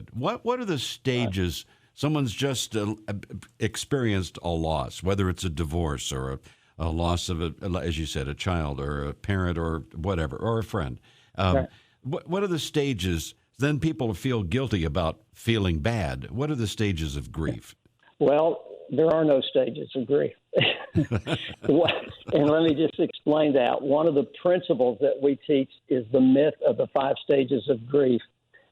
David. What are the stages? Someone's just experienced a loss, whether it's a divorce or a loss of, as you said, a child or a parent or whatever, or a friend. Right. What are the stages? Then people feel guilty about feeling bad. What are the stages of grief? Well, there are no stages of grief. And let me just explain that. One of the principles that we teach is the myth of the 5 stages of grief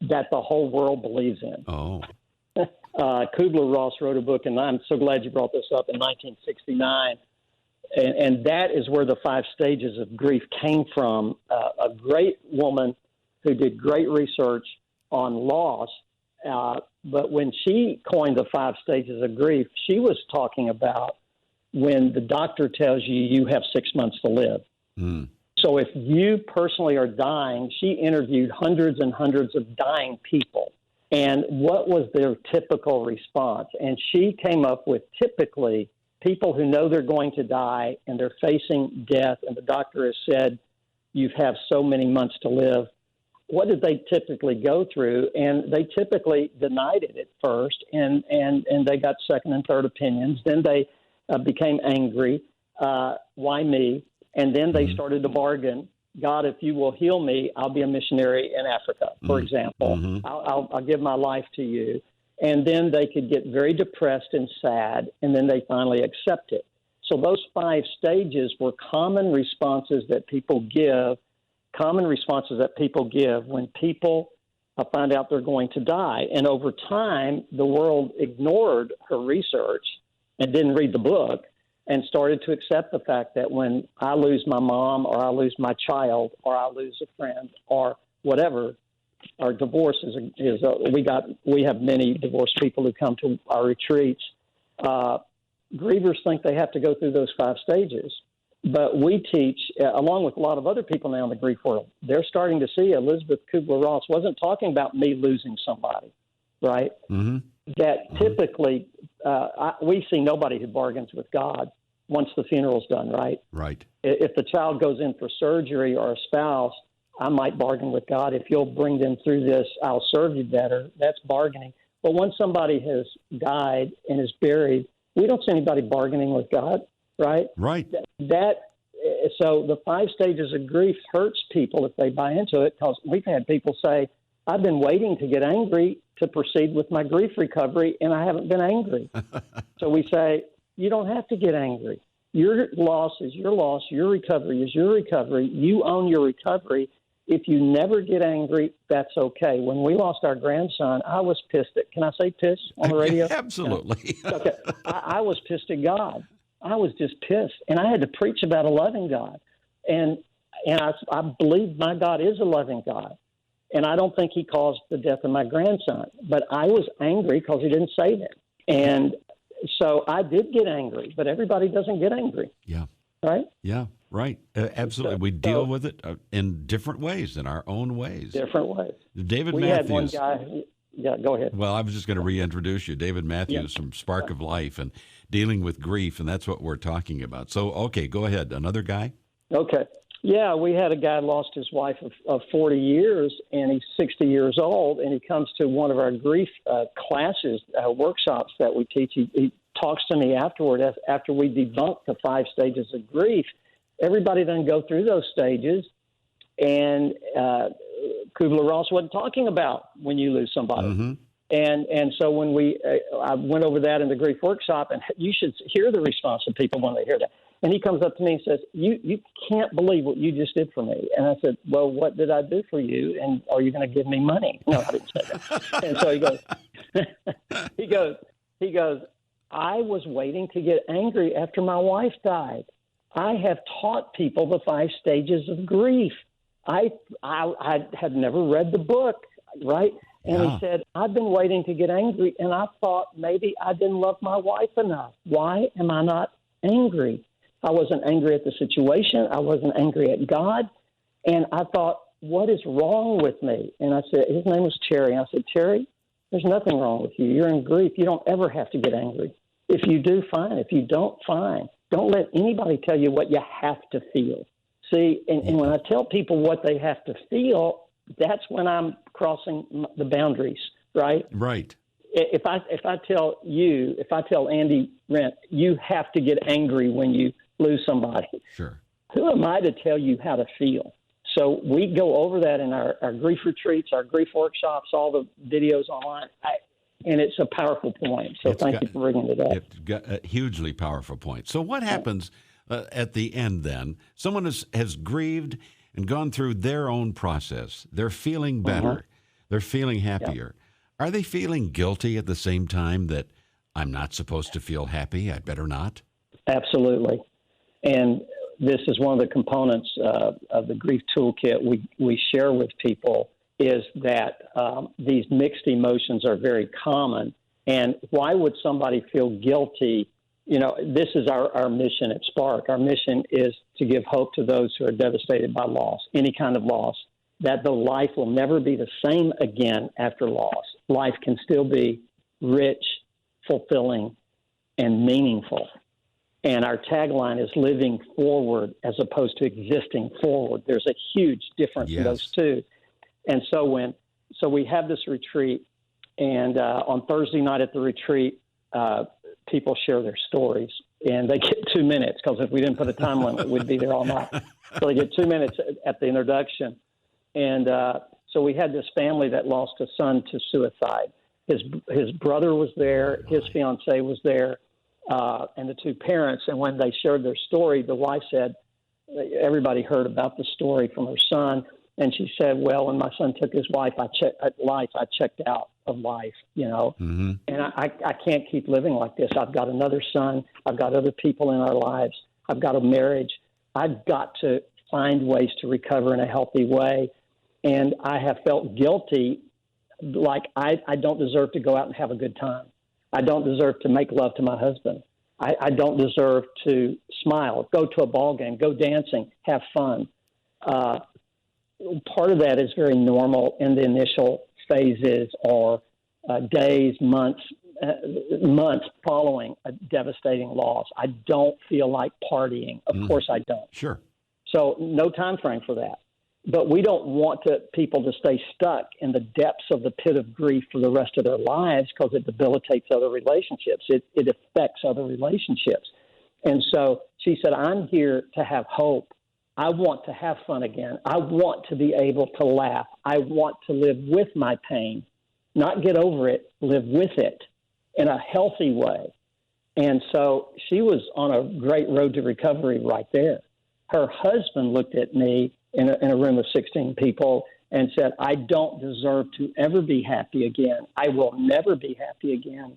that the whole world believes in. Oh. Kubler-Ross wrote a book, and I'm so glad you brought this up, in 1969. And that is where the 5 stages of grief came from. A great woman who did great research on loss. But when she coined the 5 stages of grief, she was talking about when the doctor tells you you have 6 months to live. Mm. So if you personally are dying, she interviewed hundreds and hundreds of dying people. And what was their typical response? And she came up with typically people who know they're going to die and they're facing death, and the doctor has said, you have so many months to live. What did they typically go through? And they typically denied it at first, and they got second and third opinions. Then they became angry. Why me? And then they started to bargain. God, if you will heal me, I'll be a missionary in Africa, for example. Mm-hmm. I'll give my life to you. And then they could get very depressed and sad, and then they finally accept it. So those 5 stages were common responses that people give when people find out they're going to die. And over time, the world ignored her research and didn't read the book and started to accept the fact that when I lose my mom or I lose my child or I lose a friend or whatever, our divorce we have many divorced people who come to our retreats. Grievers think they have to go through those 5 stages. But we teach, along with a lot of other people now in the grief world, they're starting to see Elizabeth Kubler-Ross wasn't talking about me losing somebody, right? Mm-hmm. That typically we see nobody who bargains with God once the funeral's done, right? Right. If the child goes in for surgery or a spouse, I might bargain with God. If you'll bring them through this, I'll serve you better. That's bargaining. But once somebody has died and is buried, we don't see anybody bargaining with God, right? Right. So the 5 stages of grief hurts people if they buy into it, because we've had people say, I've been waiting to get angry to proceed with my grief recovery, and I haven't been angry. So we say, you don't have to get angry. Your loss is your loss. Your recovery is your recovery. You own your recovery. If you never get angry, that's okay. When we lost our grandson, I was pissed at, can I say pissed on the radio? Absolutely. Okay. I was pissed at God. I was just pissed. And I had to preach about a loving God. And I believe my God is a loving God. And I don't think he caused the death of my grandson. But I was angry because he didn't save him. And so I did get angry, but everybody doesn't get angry. Yeah. Right? Yeah, right. Absolutely. We deal with it in different ways, in our own ways. Different ways. David we Matthews. Had one guy. Yeah, go ahead. Well, I was just going to reintroduce you. David Matthews from Spark of Life and dealing with grief, and that's what we're talking about. So, okay, go ahead. Another guy? Okay. Yeah, we had a guy lost his wife of 40 years, and he's 60 years old, and he comes to one of our grief classes, workshops that we teach. He talks to me afterward, after we debunk the 5 stages of grief. Everybody then go through those stages, and Kubler-Ross wasn't talking about when you lose somebody. Mm-hmm. And so when I went over that in the grief workshop, and you should hear the response of people when they hear that. And he comes up to me and says, you can't believe what you just did for me. And I said, well, what did I do for you? And are you going to give me money? No, I didn't say that. And so he goes, he goes, I was waiting to get angry after my wife died. I have taught people the 5 stages of grief. I had never read the book, right? And he said, I've been waiting to get angry, and I thought maybe I didn't love my wife enough. Why am I not angry? I wasn't angry at the situation. I wasn't angry at God. And I thought, what is wrong with me? And I said, his name was Terry. And I said, Terry, there's nothing wrong with you. You're in grief. You don't ever have to get angry. If you do, fine. If you don't, fine. Don't let anybody tell you what you have to feel. See, and when I tell people what they have to feel, that's when I'm crossing the boundaries right? Right. If I tell Andy Rent, you have to get angry when you lose somebody. Sure. Who am I to tell you how to feel? So we go over that in our grief retreats, our grief workshops, all the videos online. And it's a powerful point. So thank you for bringing it up. It's got a hugely powerful point. So what happens at the end then? Someone has grieved and gone through their own process. They're feeling better. They're feeling happier. Are they feeling guilty at the same time that I'm not supposed to feel happy? I'd better not? Absolutely. And this is one of the components of the grief toolkit we share with people, is that these mixed emotions are very common. And why would somebody feel guilty? You know, this is our mission at Spark. Our mission is to give hope to those who are devastated by loss, any kind of loss, that though life will never be the same again after loss, life can still be rich, fulfilling, and meaningful. And our tagline is living forward as opposed to existing forward. There's a huge difference in those two. And so we have this retreat, and on Thursday night at the retreat, people share their stories, and they get 2 minutes, because if we didn't put a time limit, we'd be there all night. So they get 2 minutes at the introduction. And so we had this family that lost a son to suicide. His brother was there, his fiance was there, and the two parents. And when they shared their story, the wife said, everybody heard about the story from her son. And she said, well, when my son took his life, I checked out of life, you know, and I can't keep living like this. I've got another son. I've got other people in our lives. I've got a marriage. I've got to find ways to recover in a healthy way. And I have felt guilty, like I don't deserve to go out and have a good time. I don't deserve to make love to my husband. I don't deserve to smile, go to a ball game, go dancing, have fun. Part of that is very normal in the initial phases, or days, months following a devastating loss. I don't feel like partying. Of course I don't. Sure. So no time frame for that. But we don't want people to stay stuck in the depths of the pit of grief for the rest of their lives, because it debilitates other relationships. It affects other relationships. And so she said, I'm here to have hope. I want to have fun again. I want to be able to laugh. I want to live with my pain, not get over it, live with it in a healthy way. And so she was on a great road to recovery right there. Her husband looked at me in a room of 16 people and said, I don't deserve to ever be happy again. I will never be happy again.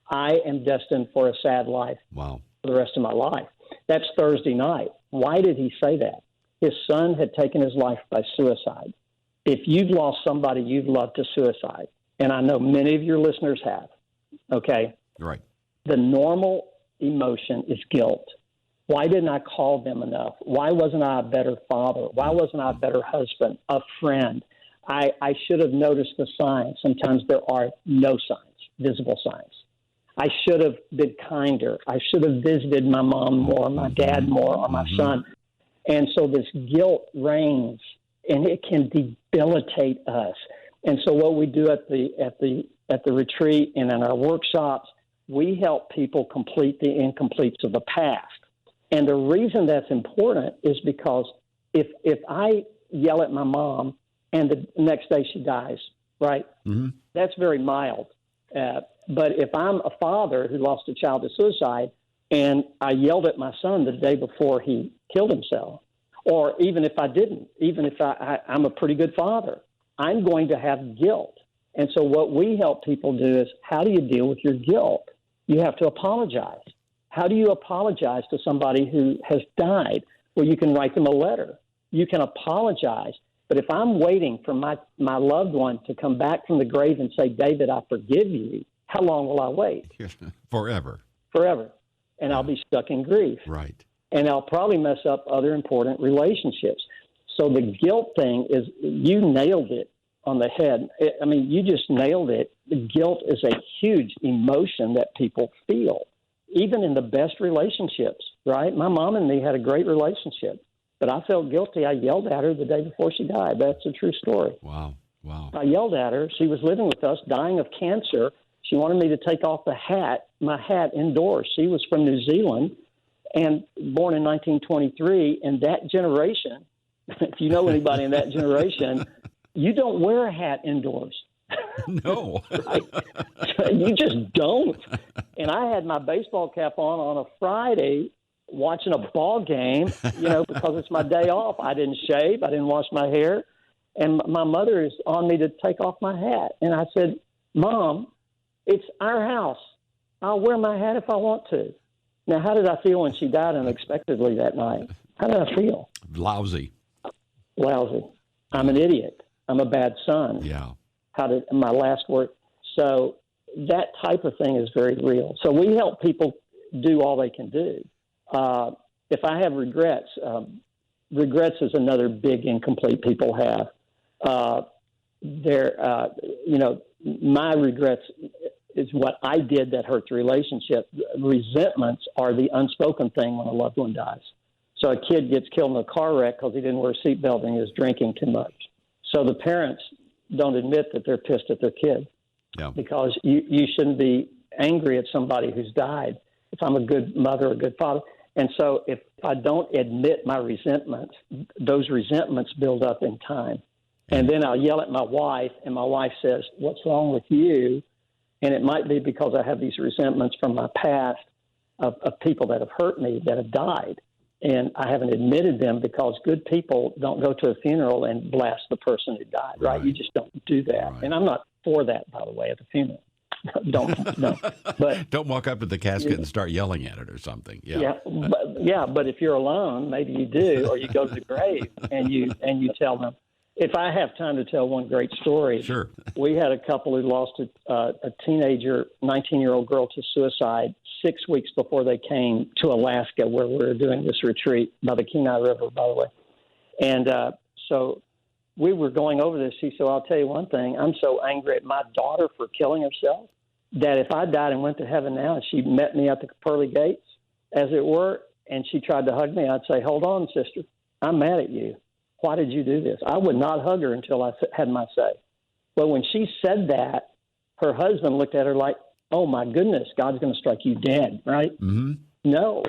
I am destined for a sad life for the rest of my life. That's Thursday night. Why did he say that? His son had taken his life by suicide. If you've lost somebody you've loved to suicide, and I know many of your listeners have, okay? Right. The normal emotion is guilt. Why didn't I call them enough? Why wasn't I a better father? Why wasn't I a better husband, a friend? I should have noticed the signs. Sometimes there are no signs, visible signs. I should have been kinder. I should have visited my mom more, my dad more, or my son. And so this guilt reigns, and it can debilitate us. And so what we do at the retreat and in our workshops, we help people complete the incompletes of the past. And the reason that's important is because if I yell at my mom and the next day she dies, right, that's very mild. But if I'm a father who lost a child to suicide and I yelled at my son the day before he killed himself, or even if I didn't, even if I'm a pretty good father, I'm going to have guilt. And so what we help people do is, how do you deal with your guilt? You have to apologize. How do you apologize to somebody who has died? Well, you can write them a letter. You can apologize. But if I'm waiting for my loved one to come back from the grave and say, David, I forgive you, how long will I wait? Forever. Forever. And I'll be stuck in grief. Right. And I'll probably mess up other important relationships. So the guilt thing is, you nailed it on the head. I mean, you just nailed it. The guilt is a huge emotion that people feel, even in the best relationships, right? My mom and me had a great relationship, but I felt guilty. I yelled at her the day before she died. That's a true story. Wow. Wow. I yelled at her. She was living with us, dying of cancer. She wanted me to take off my hat indoors. She was from New Zealand and born in 1923. And that generation, if you know anybody in that generation, you don't wear a hat indoors. No. Right? You just don't. And I had my baseball cap on a Friday watching a ball game, because it's my day off. I didn't shave. I didn't wash my hair. And my mother is on me to take off my hat. And I said, Mom, it's our house. I'll wear my hat if I want to. Now, how did I feel when she died unexpectedly that night? How did I feel? Lousy. I'm an idiot. I'm a bad son. Yeah. How did my last word? So that type of thing is very real. So we help people do all they can do. If I have regrets, regrets is another big incomplete people have. My regrets is what I did that hurt the relationship. Resentments are the unspoken thing when a loved one dies. So a kid gets killed in a car wreck because he didn't wear a seatbelt and he was drinking too much. So the parents don't admit that they're pissed at their kid. Yeah. Because you shouldn't be angry at somebody who's died. If I'm a good mother or a good father. And so if I don't admit my resentments, those resentments build up in time. And then I'll yell at my wife, and my wife says, "What's wrong with you?" And it might be because I have these resentments from my past of people that have hurt me, that have died. And I haven't admitted them because good people don't go to a funeral and blast the person who died, right? You just don't do that. Right. And I'm not for that, by the way, at the funeral. No. But don't walk up to the casket and start yelling at it or something. Yeah. But if you're alone, maybe you do, or you go to the grave and you tell them. If I have time to tell one great story, sure. We had a couple who lost a teenager, 19-year-old girl to suicide 6 weeks before they came to Alaska, where we were doing this retreat by the Kenai River, by the way. And so we were going over this. She said, "I'll tell you one thing. I'm so angry at my daughter for killing herself that if I died and went to heaven now and she met me at the pearly gates, as it were, and she tried to hug me, I'd say, 'Hold on, sister. I'm mad at you. Why did you do this?' I would not hug her until I had my say." Well, when she said that, her husband looked at her like, "Oh, my goodness, God's going to strike you dead," right? Mm-hmm. No.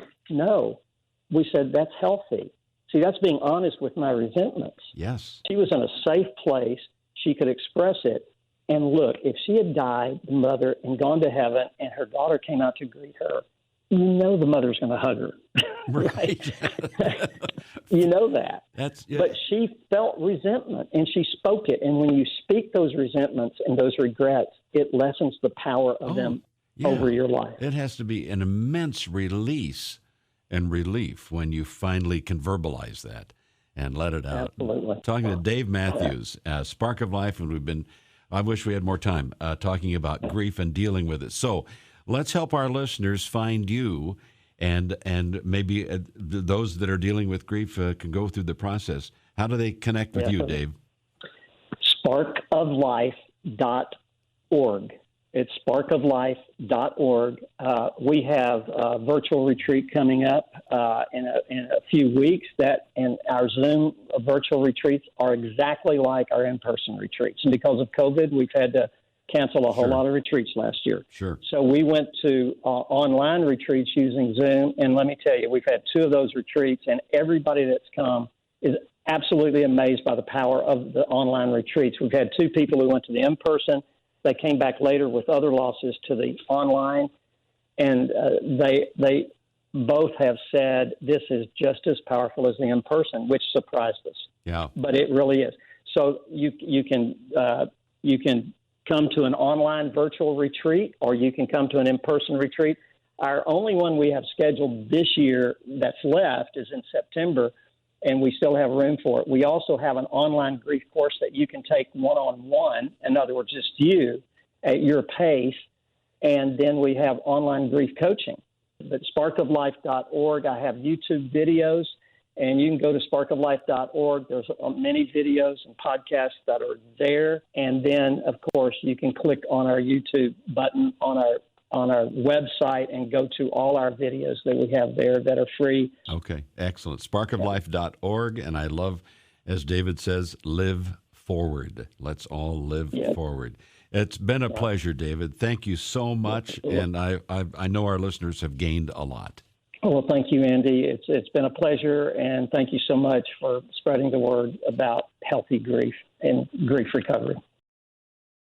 We said, that's healthy. See, that's being honest with my resentments. Yes. She was in a safe place. She could express it. And look, if she had died, the mother, and gone to heaven, and her daughter came out to greet her, the mother's going to hug her. Right? You know that. But she felt resentment, and she spoke it. And when you speak those resentments and those regrets, it lessens the power of them over your life. It has to be an immense release and relief when you finally can verbalize that and let it out. Absolutely. Talking to Dave Matthews, Spark of Life, and I wish we had more time, talking about grief and dealing with it. So let's help our listeners find you, and maybe those that are dealing with grief can go through the process. How do they connect with you, Dave? Sparkoflife.org. It's sparkoflife.org. We have a virtual retreat coming up in a few weeks. And our Zoom virtual retreats are exactly like our in-person retreats. And because of COVID, we've had to cancel a whole lot of retreats last year. Sure. So we went to online retreats using Zoom. And let me tell you, we've had 2 of those retreats, and everybody that's come is absolutely amazed by the power of the online retreats. We've had 2 people who went to the in-person. They came back later with other losses to the online, and they both have said this is just as powerful as the in-person, which surprised us. Yeah. But it really is. So you can come to an online virtual retreat, or you can come to an in-person retreat. Our only one we have scheduled this year that's left is in September, and we still have room for it. We also have an online grief course that you can take one-on-one, in other words, just you at your pace, and then we have online grief coaching. But sparkoflife.org, I have YouTube videos, and you can go to sparkoflife.org. There's many videos and podcasts that are there, and then, of course, you can click on our YouTube button on our website and go to all our videos that we have there that are free. Okay, excellent. Sparkoflife.org, and I love, as David says, live forward. Let's all live Yes. forward. It's been a pleasure, David. Thank you so much, and I know our listeners have gained a lot. Well, thank you, Andy. It's been a pleasure, and thank you so much for spreading the word about healthy grief and grief recovery.